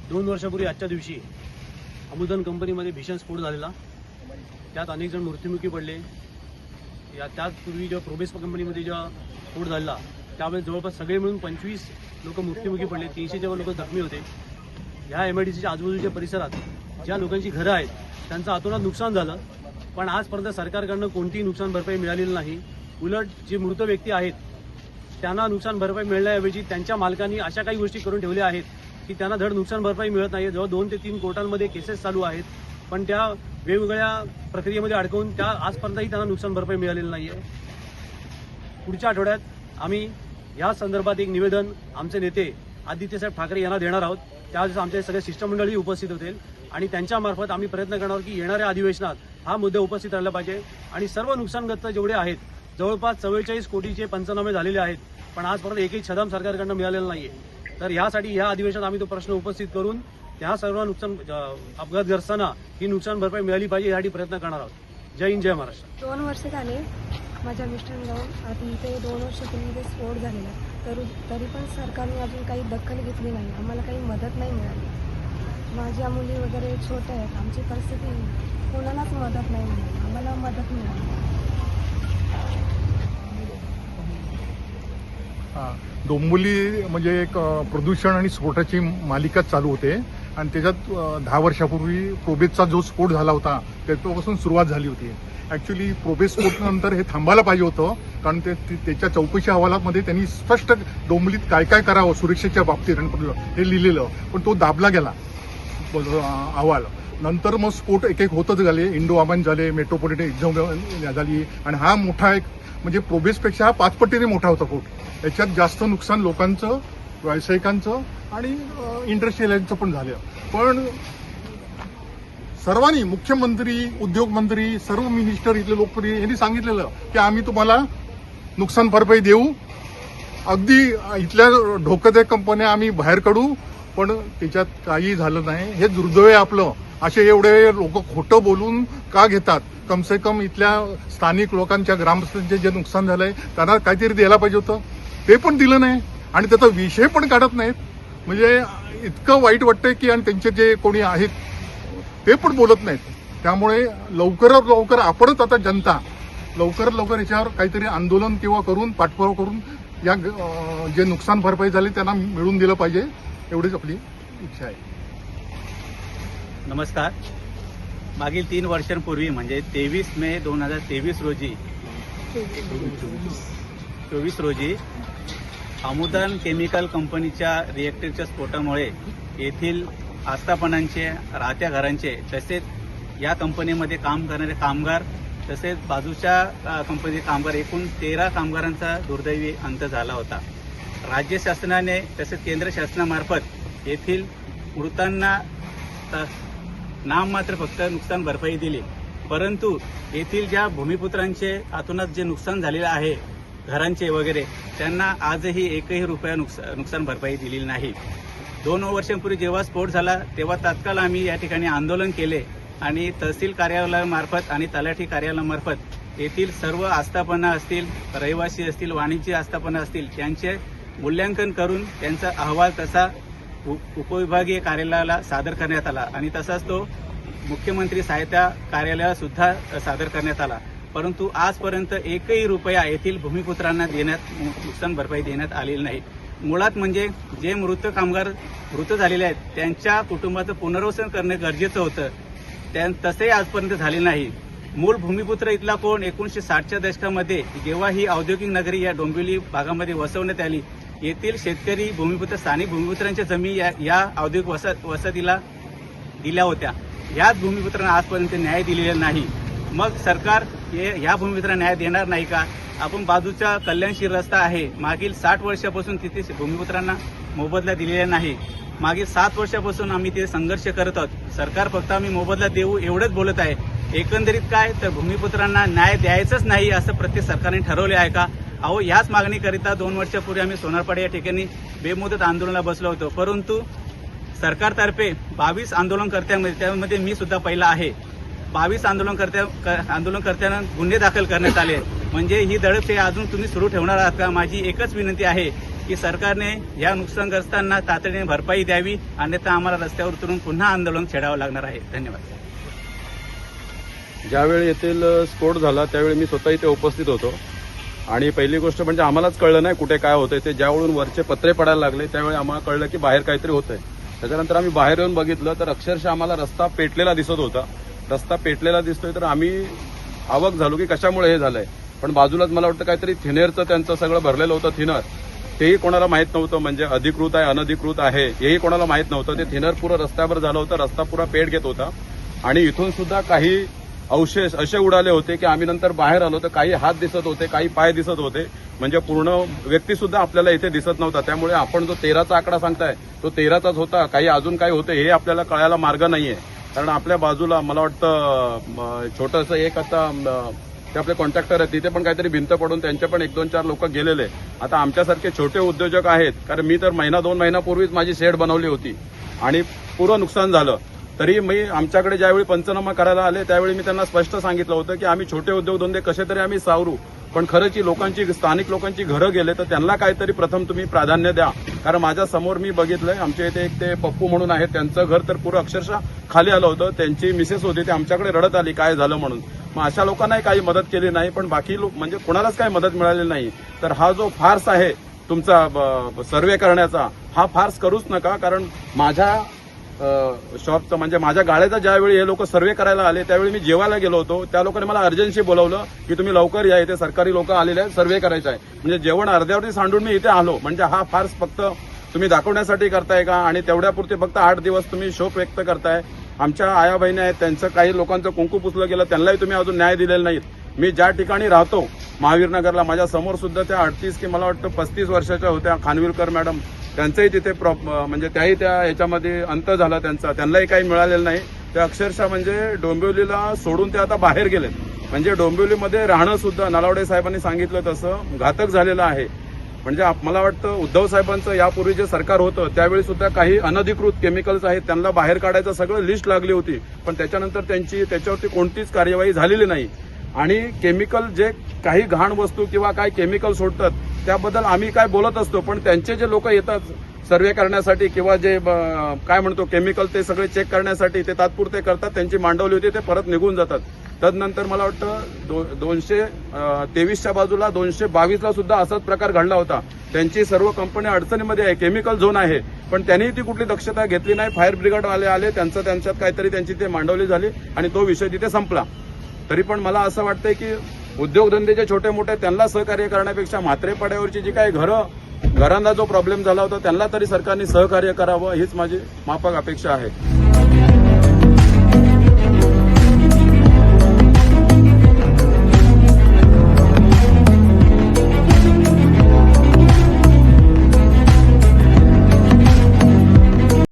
2 वर्षापूर्वी आजच्या दिवशी अमुदन कंपनीमध्ये भीषण स्फोट झालेला, त्यात अनेक जण मृत्युमुखी पडले। त्याचपूर्वी जेव्हा प्रोबेस कंपनीमध्ये जेव्हा स्फोट झाला त्यावेळेस जवळपास सगळे मिळून 25 लोक मृत्युमुखी पडले, 300 जेव्हा लोक जखमी होते। ह्या MIDCच्या आजूबाजूच्या परिसरात ज्या लोकांची घरं आहेत त्यांचं अतोनात नुकसान झालं, पण आजपर्यंत सरकारकडनं कोणतीही नुकसान भरपाई मिळालेली नाही। उलट जे मृत व्यक्ती आहेत त्यांना नुकसान भरपाई मिळण्याऐवजी त्यांच्या मालकांनी अशा काही गोष्टी करून ठेवल्या आहेत की त्यांना धड नुकसान भरपाई मिळत नाही। जवळ 2 ते 3 कोर्टांमध्ये केसेस चालू आहेत, पण त्या वेगवेगळ्या प्रक्रियेमध्ये अडकवून त्या आजपर्यंतही त्यांना नुकसान भरपाई मिळालेली नाही आहे। पुढच्या आठवड्यात आम्ही या संदर्भात एक निवेदन आमचे नेते आदित्यसाहेब ठाकरे यांना देणार आहोत। त्यावेळेस आमचे सगळे शिष्टमंडळही उपस्थित होतील आणि त्यांच्यामार्फत आम्ही प्रयत्न करणार की येणाऱ्या अधिवेशनात हा मुद्दा उपस्थित राहिला पाहिजे आणि सर्व नुकसानग्रस्त जेवढे आहेत जवळपास 44 कोटीचे पंचनामे झालेले आहेत, पण आजपर्यंत एकही छदाम सरकारकडनं मिळालेलं नाहीये। तर यासाठी या अधिवेशनात आम्ही तो प्रश्न उपस्थित करून त्या सर्व नुकसान अपघातग्रस्तांना ही नुकसान भरपाई मिळाली पाहिजे यासाठी प्रयत्न करणार आहोत। जय हिंद, जय महाराष्ट्र। 2 वर्ष झाले माझ्या मिस्टरांना जाऊन इथे 2 वर्षापूर्वी स्फोट झालेला, तरी पण सरकारने अजून काही दखल घेतली नाही, आम्हाला काही मदत नाही मिळाली। माझ्या मुली वगैरे छोट्या आहेत, आमची परिस्थिती कोणालाच मदत नाही मिळाली, आम्हाला मदत मिळाली। डोंबिवली म्हणजे एक प्रदूषण आणि स्फोटाची मालिका चालू होते आणि त्याच्यात 10 वर्षापूर्वी प्रोबेसचा जो स्फोट झाला होता त्याच्यापासून सुरुवात झाली होती। ॲक्च्युली प्रोबेस स्फोटनंतर हे थांबायला पाहिजे होतं, कारण त्याच्या चौकशी अहवालामध्ये त्यांनी स्पष्ट डोंबिवलीत काय काय करावं सुरक्षेच्या बाबतीत हे लिहिलेलं, पण तो दाबला गेला अहवाल। नंतर मग स्फोट एक एक होतच गेले, इंडो अमन झाले, मेट्रोपॉलिटन एक्झाम झाली आणि हा मोठा एक म्हणजे प्रोबेसपेक्षा हा 5 पटीने मोठा होता स्फोट। याच्यात जास्त नुकसान लोकांचं, व्यावसायिकांचं आणि इंडस्ट्रियलांचं पण झालं। पण सर्वांनी, मुख्यमंत्री, उद्योगमंत्री, सर्व मिनिस्टर, इथले लोकप्रिय यांनी सांगितलेलं की आम्ही तुम्हाला नुकसान भरपाई देऊ, अगदी इथल्या धोकादायक कंपन्या आम्ही बाहेर काढू, पण त्याच्यात काही झालं नाही। हे दुर्दैव आहे आपलं। असे एवढे लोक खोटं बोलून का घेतात? कम से कम इथल्या स्थानिक लोकांच्या, ग्रामस्थांचे जे नुकसान झालंय त्यांना काहीतरी द्यायला पाहिजे होतं, ते पण दिलं नाही आणि त्याचा विषय पण काढत नाहीत। म्हणजे इतकं वाईट वाटतंय की आणि त्यांचे जे कोणी आहेत ते पण बोलत नाहीत। त्यामुळे लवकरात लवकर आपणच आता जनता लवकरात लवकर याच्यावर काहीतरी आंदोलन किंवा करून पाठपुरावा करून या जे नुकसान भरपाई झाली त्यांना मिळवून दिलं पाहिजे, एवढीच आपली इच्छा आहे। नमस्कार। मागील 3 वर्षांपूर्वी म्हणजे 23 मे 2023 रोजी अमुदन केमिकल कंपनीच्या रिएक्टरच्या स्फोटामुळे येथील आस्थापनांचे, राहत्या घरांचे, तसेच या कंपनीमध्ये काम करणारे कामगार, तसेच बाजूच्या कंपनीचे कामगार, एकूण 13 कामगारांचा दुर्दैवी अंत झाला होता। राज्य शासनाने तसेच केंद्र शासनामार्फत येथील मृतांना नाममात्र फक्त नुकसान भरपाई दिली, परंतु येथील ज्या भूमिपुत्रांचे अतोनात जे नुकसान झालेलं आहे घरांचे वगैरे, त्यांना आजही एकही रुपया नुकसान भरपाई दिलेली नाही। 2 वर्षांपूर्वी जेव्हा स्फोट झाला तेव्हा तात्काळ आम्ही या ठिकाणी आंदोलन केले आणि तहसील कार्यालयामार्फत आणि तलाठी कार्यालयामार्फत येथील सर्व आस्थापना असतील, रहिवासी असतील, वाणिज्य आस्थापना असतील, त्यांचे मूल्यांकन करून त्यांचा अहवाल तसा उपविभागीय कार्यालयाला सादर करण्यात आला आणि तसाच तो मुख्यमंत्री सहायता कार्यालयाला सुद्धा सादर करण्यात आला, परंतु आजपर्यंत एकही रुपया येथील भूमिपुत्रांना नुकसान भरपाई देण्यात आलेली नाही। मुळात म्हणजे जे कामगार मृत झालेले आहेत त्यांच्या कुटुंबाचं पुनर्वसन करणे गरजेचं होतं, तसेही आजपर्यंत झाले नाही। मूळ भूमिपुत्र इथला कोण? 1960च्या दशकामध्ये जेव्हा ही औद्योगिक नगरी या डोंबिवली भागामध्ये वसवण्यात आली, येथील शेतकरी भूमिपुत्र, स्थानिक भूमिपुत्रांच्या जमीन या औद्योगिक वसाहतीला दिल्या होत्या। याच भूमिपुत्रांना आजपर्यंत न्याय दिलेला नाही। मग सरकार या भूमिपुत्रांना न्याय देणार नाही का? आपण बाजूचा कल्याणशील रस्ता आहे, मागील 60 वर्षापासून तिथे भूमिपुत्रांना मोबदला दिलेला नाही। मागील 7 वर्षापासून आम्ही ते संघर्ष करत आहोत। सरकार फक्त आम्ही मोबदला देऊ एवढंच बोलत आहे। एकंदरीत काय तर भूमिपुत्रांना न्याय द्यायचंच नाही असं प्रत्येक सरकारने ठरवले आहे का? अहो, याच मागणीकरिता 2 वर्षापूर्वी आम्ही सोनारपाडा या ठिकाणी बेमुदत आंदोलनाला बसलो होतो, परंतु सरकारतर्फे 22 आंदोलनकर्त्यांमध्ये, त्यामध्ये मी सुद्धा पहिला आहे, 22 आंदोलनकर्त्यांना गुन्हे दाखल करण्यात आले। म्हणजे ही दडपशाही अजून तुम्ही सुरू ठेवणार आहात का? माझी एकच विनंती आहे की सरकारने या नुकसानग्रस्तांना तातडीने भरपाई द्यावी, अन्यथा आम्हाला रस्त्यावर उतरून पुन्हा आंदोलन छेडावं लागणार आहे. धन्यवाद. ज्यावेळी येथील स्फोट झाला त्यावेळी मी स्वतः इथे उपस्थित होतो आणि पहिली गोष्ट म्हणजे आम्हालाच कळलं नाही कुठे काय होतंय ते. ज्यावेळून वरचे पत्रे पडायला लागले त्यावेळी आम्हाला कळलं की बाहेर काहीतरी होतंय. त्याच्यानंतर आम्ही बाहेर येऊन बघितलं तर अक्षरशः आम्हाला रस्ता पेटलेला दिसत होता. रस्ता पेटलेला दिसतोय तर आम्ही अवाक झालो की कशामुळे हे झालंय. पण बाजूलाच मला वाटतं काहीतरी थिनेरचं त्यांचं सगळं भरलेलं होतं थिनर, तेही कोणाला माहित नव्हतं. म्हणजे अधिकृत आहे अनधिकृत आहे हेही कोणाला माहित नव्हतं. ते थिनर पुरं रस्त्यावर झालं होतं, रस्ता पुरा पेट घेत होता आणि इथून सुद्धा काही अवशेष असे उडाले होते की आम्ही नंतर बाहेर आलो तर काही हात दिसत होते, काही पाय दिसत होते. म्हणजे पूर्ण व्यक्ती सुद्धा आपल्याला इथे दिसत नव्हता. त्यामुळे आपण जो 13चा आकडा सांगताय तो 13चाच होता. काही अजून काही होते हे आपल्याला कळायला मार्ग नाहीये. कारण आपल्या बाजूला मला वाटतं छोटंसं एक आता ते आपले कॉन्ट्रॅक्टर आहेत तिथे पण काहीतरी भिंत पडून त्यांचे पण 1-2-4 लोक गेलेले. आता आमच्यासारखे छोटे उद्योजक आहेत, कारण मी तर 1-2 महिन्यापूर्वीच माझी शेड बनवली होती आणि पुरं नुकसान झालं. तरी मी आमच्याकडे ज्यावेळी पंचनामा करायला आले त्यावेळी मी त्यांना स्पष्ट सांगितलं होतं की आम्ही छोटे उद्योगधंदे कसे तरी आम्ही सावरू, पण खरंच लोकांची स्थानिक लोकांची घरं गेले तर त्यांना काहीतरी प्रथम तुम्ही प्राधान्य द्या. कारण माझ्या समोर मी बघितलंय आमच्या इथे एक ते पप्पू म्हणून आहेत, त्यांचं घर तर पुरं अक्षरशः खाली आलं होतं. त्यांची मिसेस होती ती आमच्याकडे रडत आली काय झालं म्हणून. मग अशा लोकांनाही काही मदत केली नाही, पण बाकी लोक म्हणजे कोणालाच काही मदत मिळालेली नाही. तर हा जो फार्स आहे तुमचा सर्वे करण्याचा, हा फार्स करूच नका. कारण माझ्या शॉपचं म्हणजे माझ्या गाड्याचा ज्यावेळी हे लोक सर्वे करायला आले त्यावेळी मी जेवायला गेलो होतो. त्या लोकांनी मला अर्जन्सी बोलावलं की तुम्ही लवकर या, इथे सरकारी लोक आलेले आहेत, सर्वे करायचा आहे. म्हणजे जेवण अर्ध्यावरती सांडून मी इथे आलो. म्हणजे हा फार्स फक्त तुम्ही दाखवण्यासाठी करताय का आणि तेवढ्यापुरते फक्त 8 दिवस तुम्ही शोक व्यक्त करताय. आमच्या आया बहिणी आहेत, त्यांचं काही लोकांचं कुंकू पुसलं गेलं, त्यांनाही तुम्ही अजून न्याय दिलेला नाहीत. मी ज्या ठिकाणी राहतो महावीर नगरला, माझ्या समोर सुद्धा त्या 38 की मला वाटतं 35 वर्षाच्या होत्या खानविलकर मॅडम, त्यांचंही तिथे म्हणजे त्याही त्या याच्यामध्ये अंत झाला त्यांचा, त्यांनाही काही मिळालेलं नाही. ते अक्षरशः म्हणजे डोंबिवलीला सोडून ते आता बाहेर गेलेत. म्हणजे डोंबिवलीमध्ये राहणं सुद्धा नलावडे साहेबांनी सांगितलं तसं घातक झालेलं आहे. म्हणजे मला वाटतं उद्धव साहेबांचं यापूर्वी जे सरकार होतं त्यावेळी सुद्धा काही अनधिकृत केमिकल्स आहेत त्यांना बाहेर काढायचं सगळं लिस्ट लागली होती, पण त्याच्यानंतर त्याच्यावरती कोणतीच कार्यवाही झालेली नाही. आणि केमिकल जे काही घाण वस्तू किंवा काय केमिकल सोडतात त्याबद्दल आम्ही काय बोलत असतो, पण त्यांचे जे लोक येतात सर्वे करण्यासाठी किंवा जे काय म्हणतो केमिकल ते सगळे चेक करण्यासाठी ते तात्पुरते करतात, त्यांची मांडवली होती ते परत निघून जातात. तदनंतर मला वाटतं 223च्या बाजूला 222ला सुद्धा असाच प्रकार घडला होता. त्यांची सर्व कंपनी अडचणीमध्ये आहे, केमिकल झोन आहे, पण त्यांनी ती कुठली दक्षता घेतली नाही. फायर ब्रिगेडवाले आले, त्यांच्यात काहीतरी त्यांची ते मांडवली झाली आणि तो विषय तिथे संपला. तरी पण मला असं वाटतंय की उद्योगधंदे जे छोटे मोठे त्यांना सहकार्य करण्यापेक्षा म्हात्रेपाड्यावरची जी काही घरांना जो प्रॉब्लेम झाला होता त्यांना तरी सरकारने सहकार्य करावं हीच माझी माफक अपेक्षा आहे.